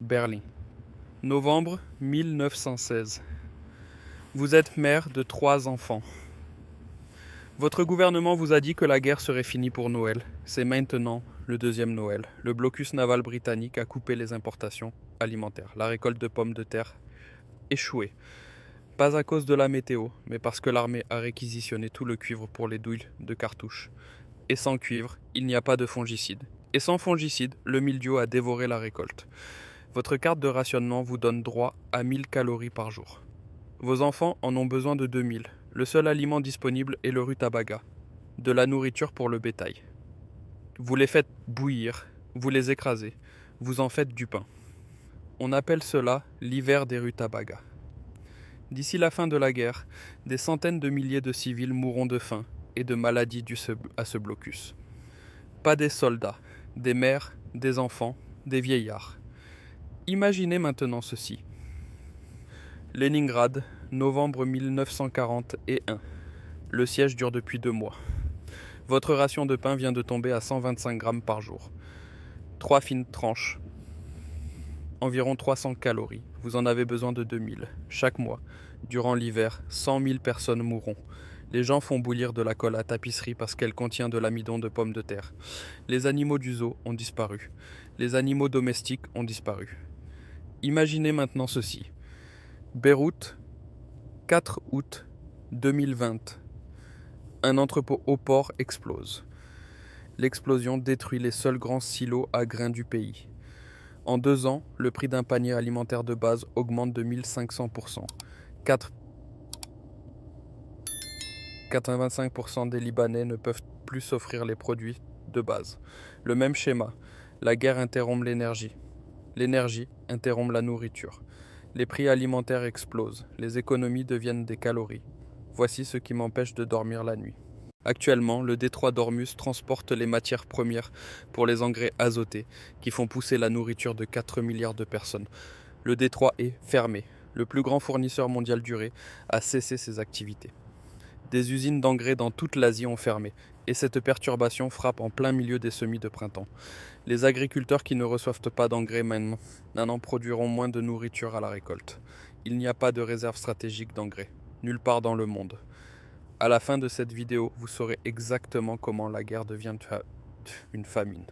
Berlin. Novembre 1916. Vous êtes mère de 3 enfants. Votre gouvernement vous a dit que la guerre serait finie pour Noël. C'est maintenant le deuxième Noël. Le blocus naval britannique a coupé les importations alimentaires. La récolte de pommes de terre échouée. Pas à cause de la météo, mais parce que l'armée a réquisitionné tout le cuivre pour les douilles de cartouches. Et sans cuivre, il n'y a pas de fongicide. Et sans fongicide, le mildiou a dévoré la récolte. Votre carte de rationnement vous donne droit à 1000 calories par jour. Vos enfants en ont besoin de 2000. Le seul aliment disponible est le rutabaga, de la nourriture pour le bétail. Vous les faites bouillir, vous les écrasez, vous en faites du pain. On appelle cela l'hiver des rutabagas. D'ici la fin de la guerre, des centaines de milliers de civils mourront de faim et de maladies dues à ce blocus. Pas des soldats, des mères, des enfants, des vieillards. Imaginez maintenant ceci. Leningrad, novembre 1941. Le siège dure depuis 2 mois. Votre ration de pain vient de tomber à 125 grammes par jour. 3 fines tranches. Environ 300 calories. Vous en avez besoin de 2000. Chaque mois, durant l'hiver, 100 000 personnes mourront. Les gens font bouillir de la colle à tapisserie parce qu'elle contient de l'amidon de pommes de terre. Les animaux du zoo ont disparu. Les animaux domestiques ont disparu. Imaginez maintenant ceci. Beyrouth, 4 août 2020. Un entrepôt au port explose. L'explosion détruit les seuls grands silos à grains du pays. En 2 ans, le prix d'un panier alimentaire de base augmente de 1500%. 85% des Libanais ne peuvent plus s'offrir les produits de base. Le même schéma. La guerre interrompt l'énergie. L'énergie interrompt la nourriture. Les prix alimentaires explosent. Les économies deviennent des calories. Voici ce qui m'empêche de dormir la nuit. Actuellement, le détroit d'Ormuz transporte les matières premières pour les engrais azotés qui font pousser la nourriture de 4 milliards de personnes. Le détroit est fermé. Le plus grand fournisseur mondial du riz a cessé ses activités. Des usines d'engrais dans toute l'Asie ont fermé, et cette perturbation frappe en plein milieu des semis de printemps. Les agriculteurs qui ne reçoivent pas d'engrais maintenant produiront moins de nourriture à la récolte. Il n'y a pas de réserve stratégique d'engrais, nulle part dans le monde. À la fin de cette vidéo, vous saurez exactement comment la guerre devient une famine.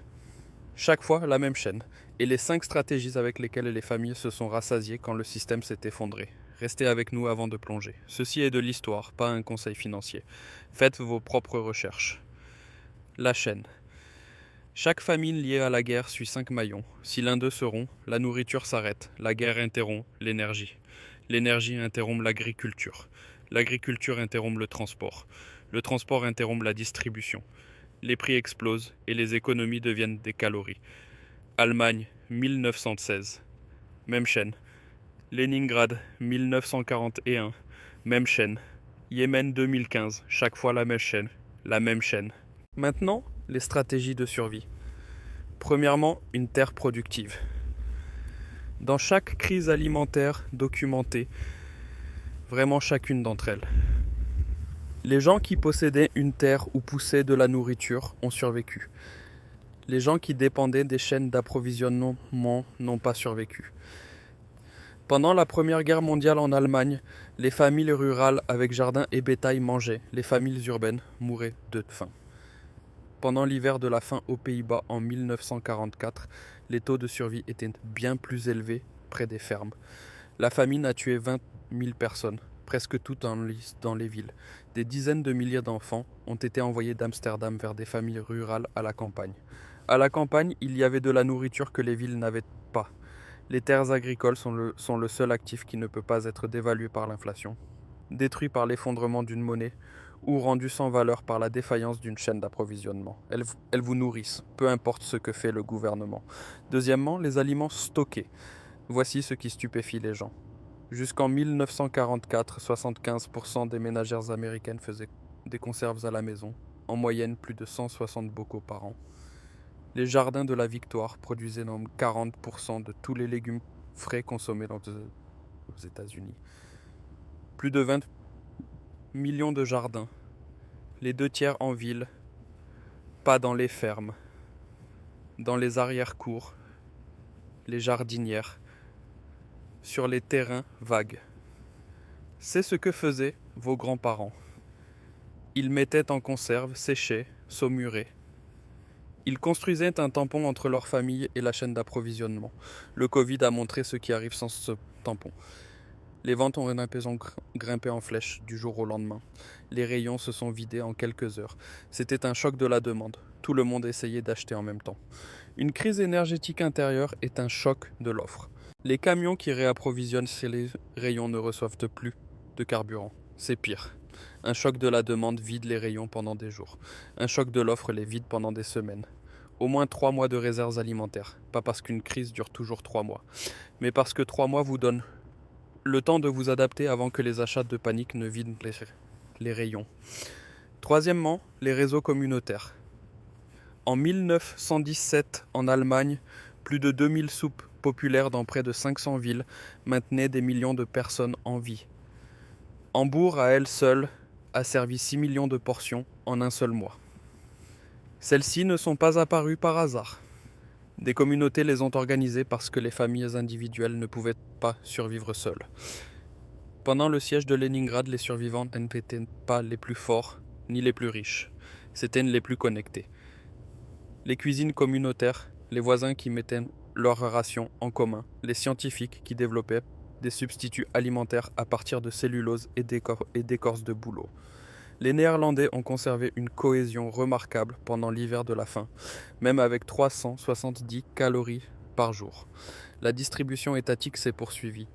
Chaque fois, la même chaîne, et les 5 stratégies avec lesquelles les familles se sont rassasiées quand le système s'est effondré. Restez avec nous avant de plonger. Ceci est de l'histoire, pas un conseil financier. Faites vos propres recherches. La chaîne. Chaque famine liée à la guerre suit 5 maillons. Si l'un d'eux se rompt, la nourriture s'arrête. La guerre interrompt l'énergie. L'énergie interrompt l'agriculture. L'agriculture interrompt le transport. Le transport interrompt la distribution. Les prix explosent et les économies deviennent des calories. Allemagne, 1916. Même chaîne. Leningrad, 1941. Même chaîne. Yémen, 2015. Chaque fois la même chaîne. La même chaîne. Maintenant, les stratégies de survie. Premièrement, une terre productive. Dans chaque crise alimentaire documentée, vraiment chacune d'entre elles, les gens qui possédaient une terre où poussait de la nourriture ont survécu. Les gens qui dépendaient des chaînes d'approvisionnement n'ont pas survécu. Pendant la Première Guerre mondiale en Allemagne, les familles rurales avec jardin et bétail mangeaient, les familles urbaines mouraient de faim. Pendant l'hiver de la faim aux Pays-Bas en 1944, les taux de survie étaient bien plus élevés près des fermes. La famine a tué 20 000 personnes, presque toutes dans les villes. Des dizaines de milliers d'enfants ont été envoyés d'Amsterdam vers des familles rurales à la campagne. À la campagne, il y avait de la nourriture que les villes n'avaient pas. Les terres agricoles sont le seul actif qui ne peut pas être dévalué par l'inflation, détruit par l'effondrement d'une monnaie ou rendu sans valeur par la défaillance d'une chaîne d'approvisionnement. Elles vous nourrissent, peu importe ce que fait le gouvernement. Deuxièmement, les aliments stockés. Voici ce qui stupéfie les gens. Jusqu'en 1944, 75% des ménagères américaines faisaient des conserves à la maison, en moyenne plus de 160 bocaux par an. Les jardins de la Victoire produisaient 40% de tous les légumes frais consommés aux États-Unis. Plus de 20 millions de jardins, les 2/3 en ville, pas dans les fermes, dans les arrière-cours, les jardinières, sur les terrains vagues. C'est ce que faisaient vos grands-parents. Ils mettaient en conserve, séchaient, saumuraient. Ils construisaient un tampon entre leur famille et la chaîne d'approvisionnement. Le Covid a montré ce qui arrive sans ce tampon. Les ventes ont grimpé en flèche du jour au lendemain. Les rayons se sont vidés en quelques heures. C'était un choc de la demande. Tout le monde essayait d'acheter en même temps. Une crise énergétique intérieure est un choc de l'offre. Les camions qui réapprovisionnent ces rayons ne reçoivent plus de carburant. C'est pire. Un choc de la demande vide les rayons pendant des jours. Un choc de l'offre les vide pendant des semaines. Au moins 3 mois de réserves alimentaires. Pas parce qu'une crise dure toujours 3 mois, mais parce que 3 mois vous donnent le temps de vous adapter avant que les achats de panique ne vident les rayons. Troisièmement, les réseaux communautaires. En 1917, en Allemagne, plus de 2000 soupes populaires dans près de 500 villes maintenaient des millions de personnes en vie. Hambourg, à elle seule, a servi 6 millions de portions en un seul mois. Celles-ci ne sont pas apparues par hasard. Des communautés les ont organisées parce que les familles individuelles ne pouvaient pas survivre seules. Pendant le siège de Leningrad, les survivants n'étaient pas les plus forts ni les plus riches. C'étaient les plus connectés. Les cuisines communautaires, les voisins qui mettaient leurs rations en commun, les scientifiques qui développaient des substituts alimentaires à partir de cellulose et d'écorce de bouleau. Les Néerlandais ont conservé une cohésion remarquable pendant l'hiver de la faim, même avec 370 calories par jour. La distribution étatique s'est poursuivie.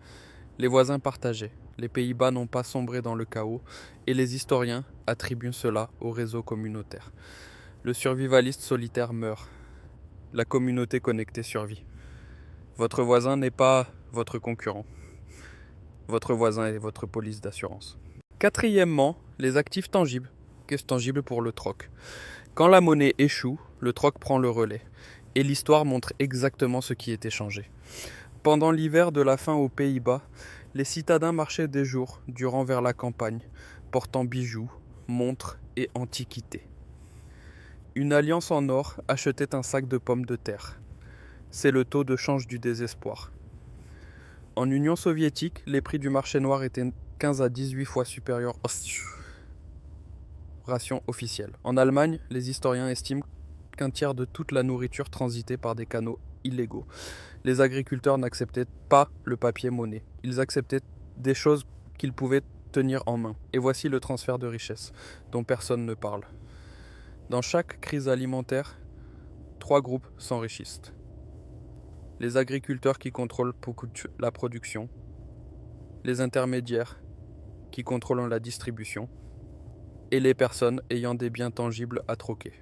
Les voisins partageaient. Les Pays-Bas n'ont pas sombré dans le chaos et les historiens attribuent cela au réseau communautaire. Le survivaliste solitaire meurt. La communauté connectée survit. Votre voisin n'est pas votre concurrent. Votre voisin est votre police d'assurance. Quatrièmement, les actifs tangibles. Qu'est-ce tangible pour le troc? Quand la monnaie échoue, le troc prend le relais. Et l'histoire montre exactement ce qui est échangé. Pendant l'hiver de la faim aux Pays-Bas, les citadins marchaient des jours durant vers la campagne, portant bijoux, montres et antiquités. Une alliance en or achetait un sac de pommes de terre. C'est le taux de change du désespoir. En Union soviétique, les prix du marché noir étaient 15 à 18 fois supérieurs aux rations officielles. En Allemagne, les historiens estiment qu'un tiers de toute la nourriture transitait par des canaux illégaux. Les agriculteurs n'acceptaient pas le papier-monnaie. Ils acceptaient des choses qu'ils pouvaient tenir en main. Et voici le transfert de richesse, dont personne ne parle. Dans chaque crise alimentaire, 3 groupes s'enrichissent. Les agriculteurs qui contrôlent la production, les intermédiaires qui contrôlent la distribution, et les personnes ayant des biens tangibles à troquer.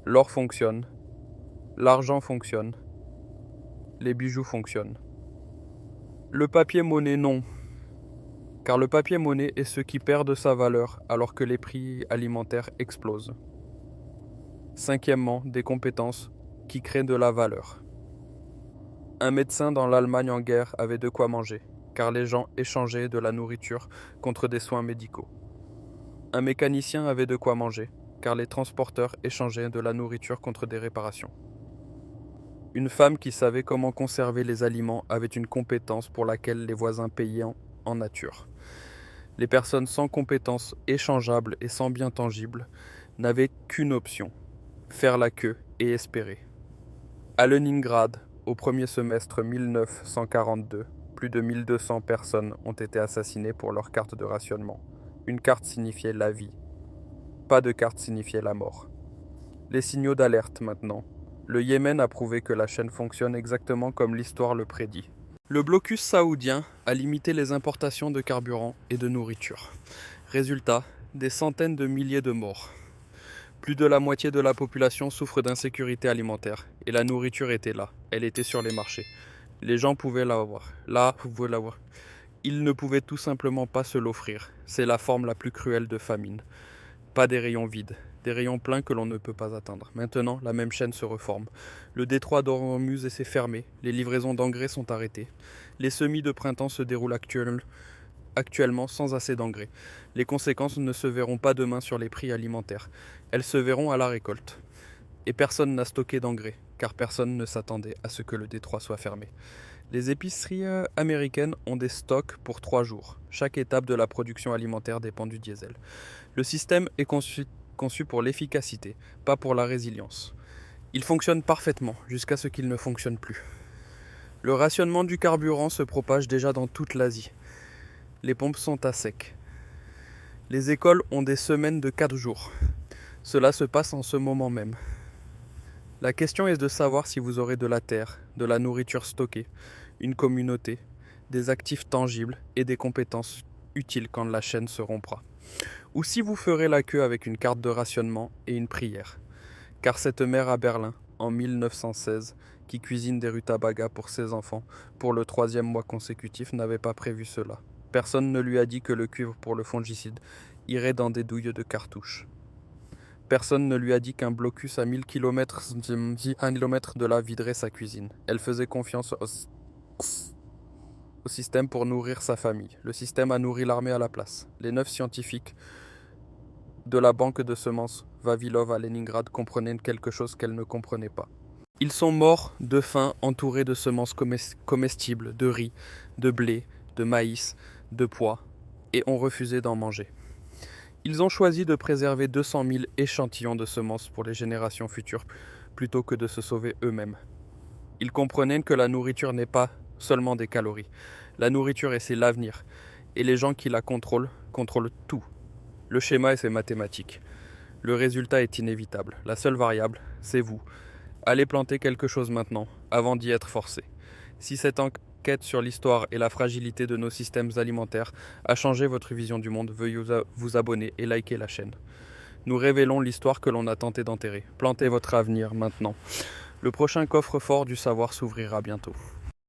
L'or fonctionne, l'argent fonctionne, les bijoux fonctionnent. Le papier-monnaie non, car le papier-monnaie est ce qui perd de sa valeur alors que les prix alimentaires explosent. Cinquièmement, des compétences qui créent de la valeur. Un médecin dans l'Allemagne en guerre avait de quoi manger, car les gens échangeaient de la nourriture contre des soins médicaux. Un mécanicien avait de quoi manger, car les transporteurs échangeaient de la nourriture contre des réparations. Une femme qui savait comment conserver les aliments avait une compétence pour laquelle les voisins payaient en nature. Les personnes sans compétences échangeables et sans biens tangibles n'avaient qu'une option, faire la queue et espérer. À Leningrad, au premier semestre 1942, plus de 1200 personnes ont été assassinées pour leur carte de rationnement. Une carte signifiait la vie. Pas de carte signifiait la mort. Les signaux d'alerte maintenant. Le Yémen a prouvé que la chaîne fonctionne exactement comme l'histoire le prédit. Le blocus saoudien a limité les importations de carburant et de nourriture. Résultat, des centaines de milliers de morts. Plus de la moitié de la population souffre d'insécurité alimentaire. Et la nourriture était là. Elle était sur les marchés. Les gens pouvaient l'avoir. Là, vous pouvez l'avoir. Ils ne pouvaient tout simplement pas se l'offrir. C'est la forme la plus cruelle de famine. Pas des rayons vides. Des rayons pleins que l'on ne peut pas atteindre. Maintenant, la même chaîne se reforme. Le détroit d'Ormuz s'est fermé. Les livraisons d'engrais sont arrêtées. Les semis de printemps se déroulent actuellement sans assez d'engrais. Les conséquences ne se verront pas demain sur les prix alimentaires. Elles se verront à la récolte. Et personne n'a stocké d'engrais, car personne ne s'attendait à ce que le détroit soit fermé. Les épiceries américaines ont des stocks pour 3 jours. Chaque étape de la production alimentaire dépend du diesel. Le système est conçu pour l'efficacité, pas pour la résilience. Il fonctionne parfaitement jusqu'à ce qu'il ne fonctionne plus. Le rationnement du carburant se propage déjà dans toute l'Asie. Les pompes sont à sec. Les écoles ont des semaines de 4 jours. Cela se passe en ce moment même. La question est de savoir si vous aurez de la terre, de la nourriture stockée, une communauté, des actifs tangibles et des compétences utiles quand la chaîne se rompra. Ou si vous ferez la queue avec une carte de rationnement et une prière. Car cette mère à Berlin, en 1916, qui cuisine des rutabagas pour ses enfants pour le 3e mois consécutif, n'avait pas prévu cela. Personne ne lui a dit que le cuivre pour le fongicide irait dans des douilles de cartouches. Personne ne lui a dit qu'un blocus à 1000 km de là viderait sa cuisine. Elle faisait confiance au système pour nourrir sa famille. Le système a nourri l'armée à la place. Les 9 scientifiques de la banque de semences Vavilov à Leningrad comprenaient quelque chose qu'elle ne comprenait pas. Ils sont morts de faim entourés de semences comestibles, de riz, de blé, de maïs, de pois, et ont refusé d'en manger. Ils ont choisi de préserver 200 000 échantillons de semences pour les générations futures plutôt que de se sauver eux-mêmes. Ils comprenaient que la nourriture n'est pas seulement des calories. La nourriture c'est l'avenir. Et les gens qui la contrôlent tout. Le schéma et ses mathématiques. Le résultat est inévitable. La seule variable, c'est vous. Allez planter quelque chose maintenant, avant d'y être forcé. Si cette enquête sur l'histoire et la fragilité de nos systèmes alimentaires a changé votre vision du monde, veuillez vous abonner et liker la chaîne. Nous révélons l'histoire que l'on a tenté d'enterrer. Plantez votre avenir maintenant. Le prochain coffre-fort du savoir s'ouvrira bientôt.